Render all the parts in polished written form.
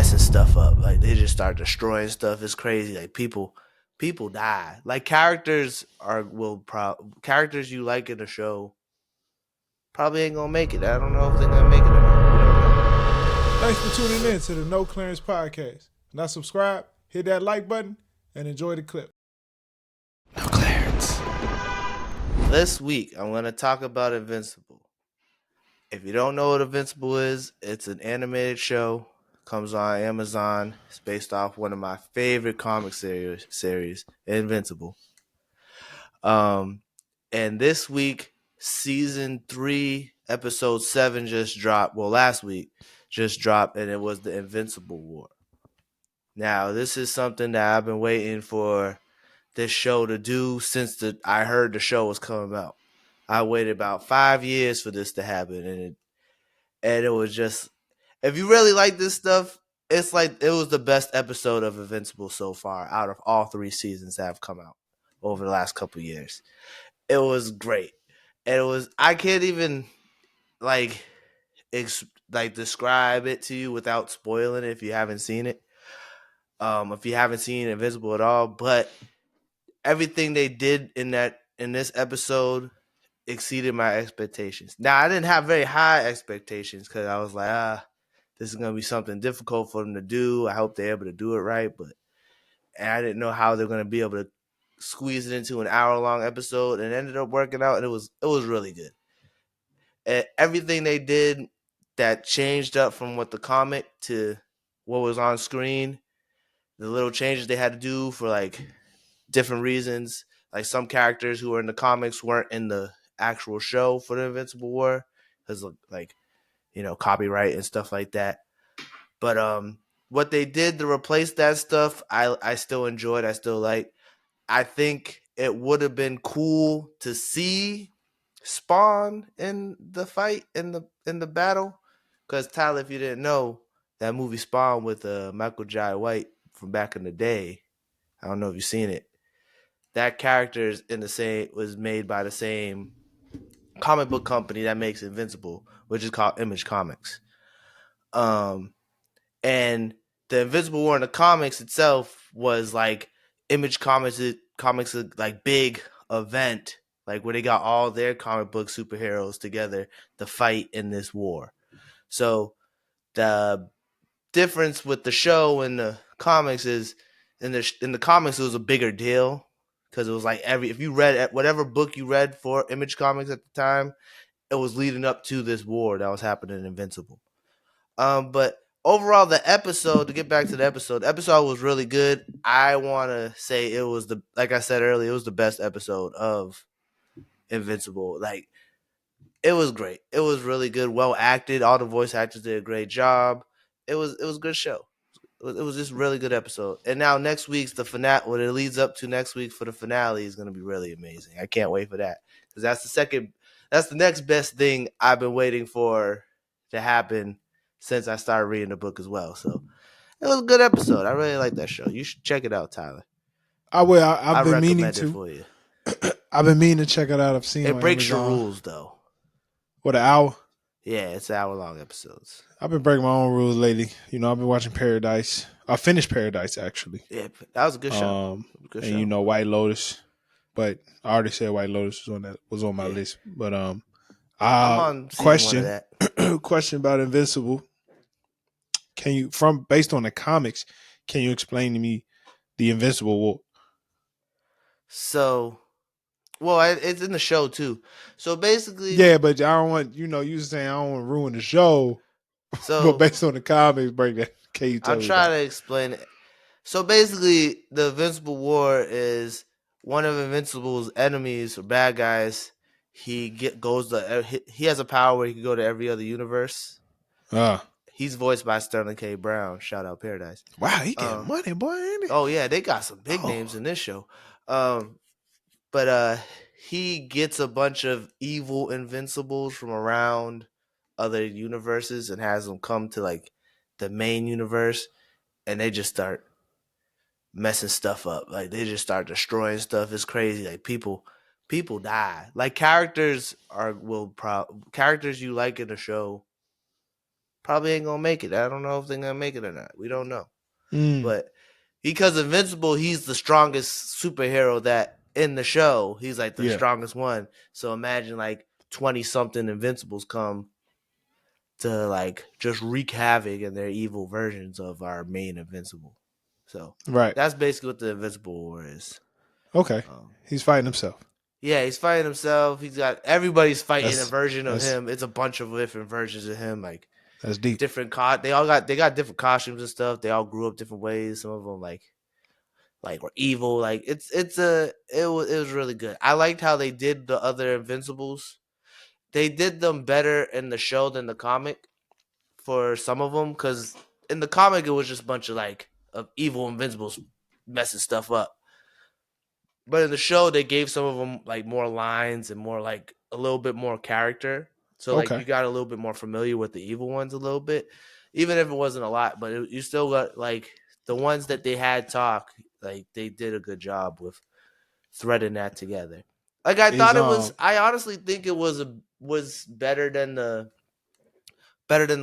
messing stuff up. Like they just start destroying stuff. It's crazy. Like people die. Like characters you like in the show probably ain't gonna make it. I don't know if they're gonna make it or not. We don't know. Thanks for tuning in to the No Clearance Podcast. Now subscribe, hit that like button, and enjoy the clip. No clearance. This week I'm gonna talk about Invincible. If you don't know what Invincible is, it's an animated show. Comes on Amazon. It's based off one of my favorite comic series, Invincible. And this week, season 3, episode 7 just dropped. Well, last week just dropped, and it was the Invincible War. Now, this is something that I've been waiting for this show to do since I heard the show was coming out. I waited about 5 years for this to happen, and it was just, if you really like this stuff, it's like it was the best episode of Invincible so far out of all 3 seasons that have come out over the last couple years. It was great. And it was, I can't even like describe it to you without spoiling it if you haven't seen it. If you haven't seen Invincible at all, but everything they did in this episode exceeded my expectations. Now, I didn't have very high expectations because I was like, this is gonna be something difficult for them to do. I hope they're able to do it right, and I didn't know how they're gonna be able to squeeze it into an hour-long episode, and it ended up working out, and it was really good. And everything they did that changed up from what the comic to what was on screen, the little changes they had to do for like different reasons. Like some characters who were in the comics weren't in the actual show for the Invincible War because copyright and stuff like that. But what they did to replace that stuff, I still enjoyed. I still like. I think it would have been cool to see Spawn in the fight in the battle, because Tyler, if you didn't know, that movie Spawn with Michael Jai White from back in the day, I don't know if you've seen it. That character is was made by the same comic book company that makes Invincible, which is called Image Comics. And the Invincible War in the comics itself was like Image Comics like big event, like where they got all their comic book superheroes together to fight in this war. So the difference with the show and the comics is in the comics it was a bigger deal because it was like if you read whatever book you read for Image Comics at the time, it was leading up to this war that was happening in Invincible. But overall, to get back to the episode was really good. I want to say it was like I said earlier, it was the best episode of Invincible. Like, it was great. It was really good, well acted. All the voice actors did a great job. It was a good show. It was just a really good episode. And now next week's the finale. What it leads up to next week for the finale is going to be really amazing. I can't wait for that because that's the next best thing I've been waiting for to happen since I started reading the book as well. So it was a good episode. I really like that show. You should check it out, Tyler. I will. I've I been meaning recommend it to. for you. I've been meaning to check it out. I've seen it It on breaks your Amazon. rules though. What, an hour? Yeah, it's hour-long episodes. I've been breaking my own rules lately. I've been watching Paradise. I finished Paradise actually. Yeah, that was a good show. Good show. And White Lotus. But I already said White Lotus was on my list. But I'm on season 1 of that. Question about Invincible. Can you, based on the comics, can you explain to me the Invincible War? So, well, it's in the show too. So basically, yeah, but I don't want you saying I don't want to ruin the show. So, but based on the comics, break that. Can you tell me? I'm trying to explain it. So basically, the Invincible War is one of Invincible's enemies or bad guys. He has a power where he can go to every other universe. He's voiced by Sterling K. Brown. Shout out Paradise. Wow, he got money, boy. Ain't he? Oh yeah, they got some big names in this show. But he gets a bunch of evil Invincibles from around other universes and has them come to like the main universe, and they just start messing stuff up. Like they just start destroying stuff. It's crazy. Like people die. Like characters you like in the show probably ain't gonna make it. I don't know if they're gonna make it or not. We don't know. Mm, But because Invincible, he's the strongest superhero that in the show. He's like the yeah, strongest one. So imagine like 20 something Invincibles come to like just wreak havoc and their evil versions of our main Invincible. So right. that's basically what the Invincible War is. Okay, Um, he's fighting himself. yeah, he's fighting himself. He's got everybody's fighting a That's version of that's him. It's a bunch of different versions of him, like that's deep. different they got different costumes and stuff. They all grew up different ways. Some of them like were evil. Like it was really good. I liked how they did the other Invincibles. They did them better in the show than the comic for some of them because in the comic it was just a bunch of like of evil Invincibles messing stuff up. But in the show, they gave some of them like more lines and more like a little bit more character. So like Okay, you got a little bit more familiar with the evil ones a little bit, even if it wasn't a lot. But you still got like the ones that they had talk. Like they did a good job with threading that together. Like I is thought it was. I honestly think it was better than the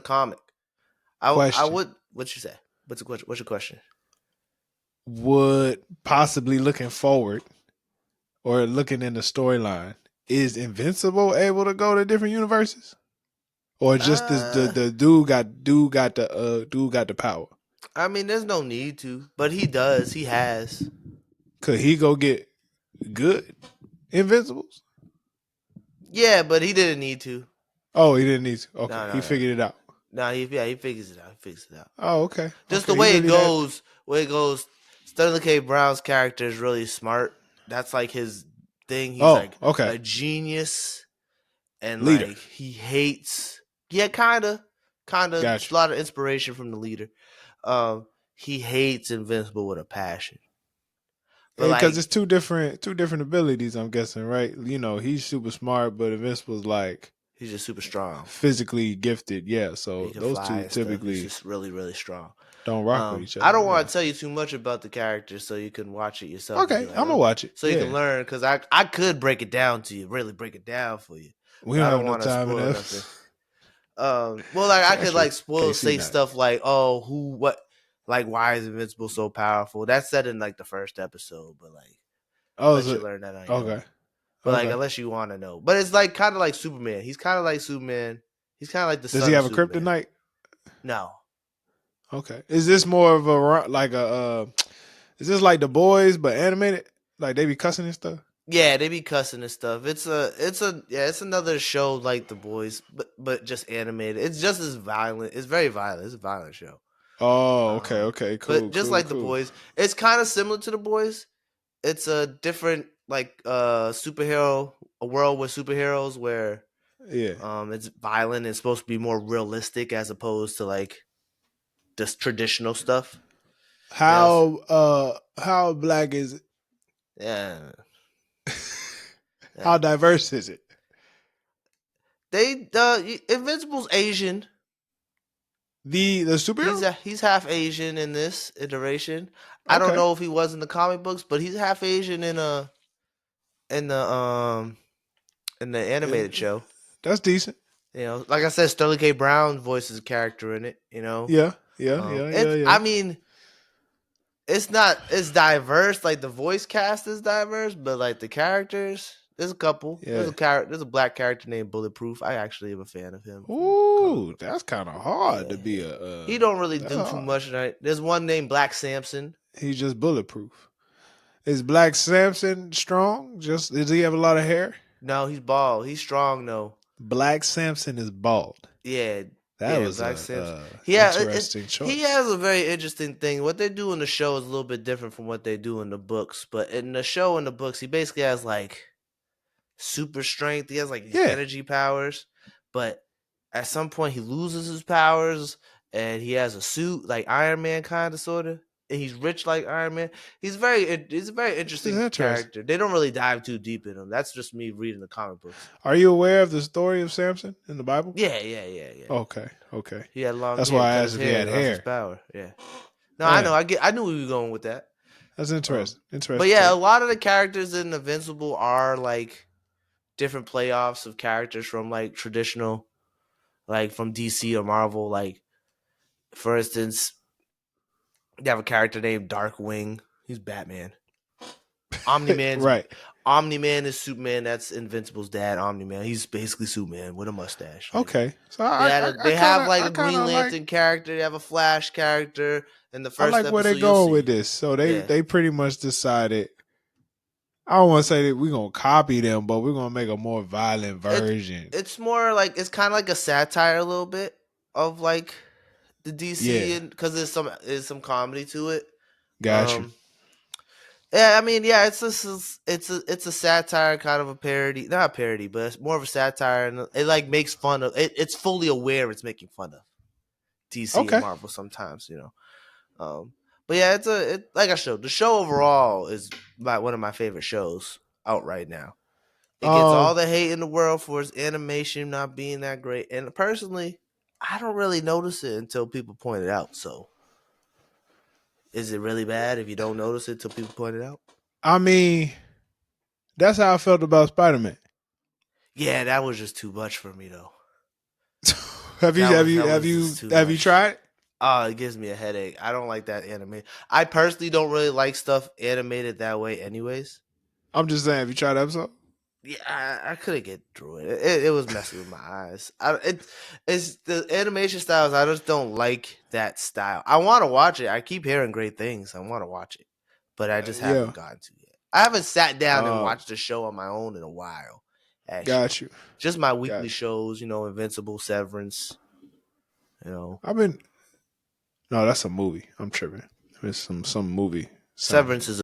comic. I question would. What you say? What's the question? What's your question? would possibly looking forward or looking in the storyline, is Invincible able to go to different universes, or just this Uh, the dude got the power? I mean, there's no need to, but he does. He has. Could he go get good Invincibles? Yeah, but he didn't need to. Oh, he didn't need to. Okay, No, he no, no. figured it out. No, he figures it out. He figures it out. Oh, okay, Just the okay. He way it really that goes, Sterling K. Brown's character is really smart. That's like his thing. He's Oh, like okay. a genius, and Leader. like he hates. Yeah, kind of. It's Gotcha. a lot of inspiration from the leader. He hates Invincible with a passion, but Because like it's two different abilities, I'm guessing, right? You know, he's super smart, but Invincible's like he's just super strong. physically gifted. Yeah, He so can those fly two and stuff. He's typically just really, really strong. don't rock with each I other. don't want Yeah. to tell you too much about the character, so you can watch it yourself and be Okay, like, I'm gonna oh, watch it. so you can Yeah. learn. Because I could break it down to you, really break it down for you, We but don't I have don't no want to time spoil nothing. enough. Well, like I could Actually, like spoil, can't see say nothing. stuff like, oh, who, what, like why is Invincible so powerful? That's said in like the first episode, but like I'll Oh, is let you it? learn that on your own. Okay. But like Okay. unless you want to know, but it's like kind of like Superman. He's kind of like Superman. He's kind of like the Does he son of have a Superman. kryptonite? No, Okay. Is this more of a like a? Is this like the boys but animated? Like they be cussing and stuff. yeah, they be cussing and stuff. It's another show like The Boys, but just animated. It's just as violent. It's very violent. It's a violent show. Oh, okay. Um, Okay. but Cool. just Cool. like The Cool. Boys, it's kind of similar to The Boys. It's a different like superhero, a world with superheroes where Yeah. it's violent and supposed to be more realistic as opposed to like just traditional stuff. You know, How black is it? yeah, yeah. How diverse is it? They Invincible's Asian. The superhero? He's half Asian in this iteration. I don't Okay. know if he was in the comic books, but he's half Asian in the in the animated And show. that's decent. You know, like I said, Sterling K. Brown voices a character in it. You know, Yeah. Yeah. Yeah. Yeah. it's Yeah. I mean, it's not it's diverse. Like the voice cast is diverse, but like the characters, there's a couple. Yeah. There's a black character named Bulletproof. I actually am a fan of him from comic Ooh, book. that's kind of hard Yeah, to be yeah. a. He don't really That's do too hard. much. Right? There's one named Black Samson. He's just bulletproof. Is Black Samson strong? Just does he have a lot of hair? No, he's bald. He's strong though. Black Samson is bald. Yeah, That yeah, was Black a, Samson. Yeah, interesting he choice. has a very interesting thing. What they do in the show is a little bit different from what they do in the books. But in the show and the books, he basically has like super strength. He has like these Yeah, energy powers, but at some point he loses his powers, and he has a suit like Iron Man, kind of, sort of. And he's rich like Iron Man. He's a very this is interesting interesting. character. They don't really dive too deep in him. That's just me reading the comic books. Are you aware of the story of Samson in the Bible? Yeah, yeah, yeah, yeah. Okay, okay. He had long. That's He had why to I cut asked his if he hair. He had lost his hair. power. Yeah. No, I know. Yeah, I knew we were going with that. that's Um, interesting. but Interesting yeah, a take. lot of the characters in Invincible are like different playoffs of characters from like traditional like from DC or Marvel. Like for instance, they have a character named Darkwing. He's Batman. Omni-Man's Right. Omni-Man is Superman. That's Invincible's dad. Omni-Man. He's basically Superman with a mustache. Like Okay. So they have like I a kind Green of like Lantern character. They have a Flash character. In the I first like where episode, they you'll going with see. this. So Yeah, they pretty much decided. I don't want to say that we're gonna copy them, but we're gonna make a more violent it version. it's more like it's kind of like a satire a little bit of like the DC Yeah, and because there's some comedy to it. got you. Um, yeah, I mean, yeah, it's a satire, kind of a parody, not a parody, but it's more of a satire, and it like makes fun of it. It's fully aware it's making fun of DC and Okay. Marvel sometimes, but yeah, like I showed. The show overall is one of my favorite shows out right now. It gets Um, all the hate in the world for its animation not being that great, and personally, I don't really notice it until people point it out. So, is it really bad if you don't notice it until people point it out? I mean, that's how I felt about Spider Man. Yeah, that was just too much for me though. have you That was just too have you much. tried? Oh, it gives me a headache. I don't like that anime. I personally don't really like stuff animated that way, anyways. I'm just saying, have you tried the episode? Yeah, I couldn't get through it. It was messing with my eyes. It's the animation styles. I just don't like that style. I want to watch it. I keep hearing great things. I want to watch it, but I just Yeah. haven't gotten to it. I haven't sat down and Um, watched a show on my own in a while. Actually, got you. just my weekly Got you. shows. Invincible, Severance. You know, I've been no, that's a movie. I'm tripping. It's some movie. Sound Severance is